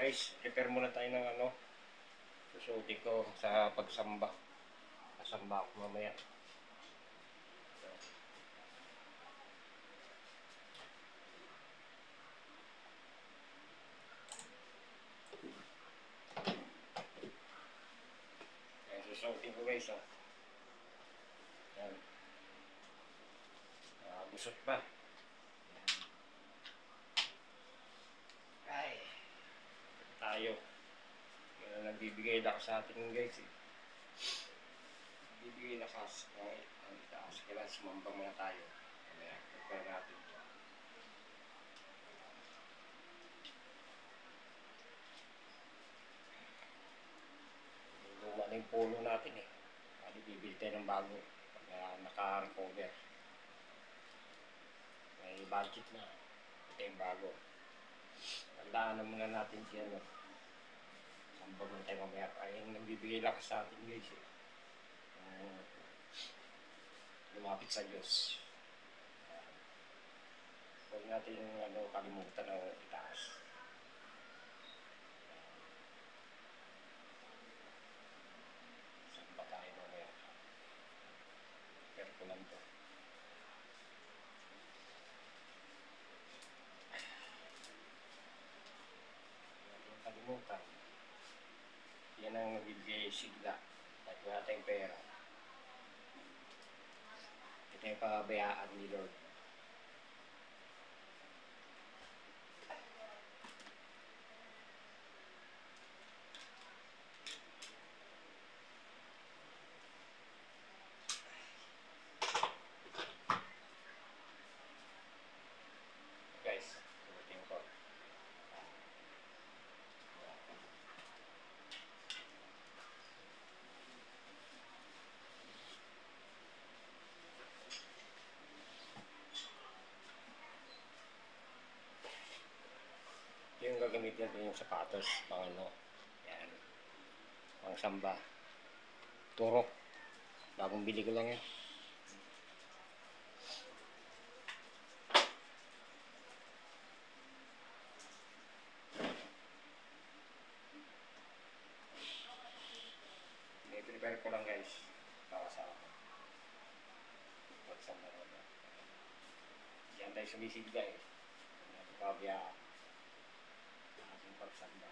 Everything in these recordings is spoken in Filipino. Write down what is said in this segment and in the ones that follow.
Guys, prepare muna tayo ng ano. Susuotin ko sa pagsamba. Kasamba ako mamaya. Ayan, susuotin ko guys. Oh. Ayan. Busot pa. Ay. Tayo. Yan ang nagbibigay lakas sa atin guys. Nagbibigay lakas. Ang itaas. Kailangan sumamba muna tayo. Ayan. Prepare natin. Luma na yung polo natin eh. Pwede bibili tayo ng bago. Naka-recover. May budget na. Ito yung bago. Tandaan na muna natin siya. No? Samba muna tayo mamaya. Ay yung nagbibigay lakas sa atin guys eh. Lumapit sa Diyos. Huwag natin kalimutan na itaas. Samba tayo mamaya. Pero ko lang to. Kalimutan. Yan ang nagbibigay sigla. Kahit wala tayong pera. Ito yung pakabayaan ni Lord. Guys, subutin ko. Yung gagamitin natin yung sapatos, pang ano, yan, pang samba, turok, bagong bili ko lang yan. I-prepare ko lang guys, para sa pagsamba na. Yan tayo sumisigla eh, pagkabya, ating pagsamba.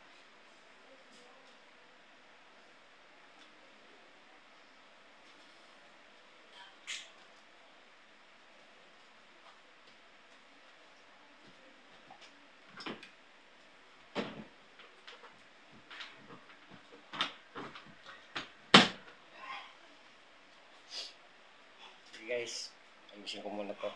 Guys, ayusin ko muna to.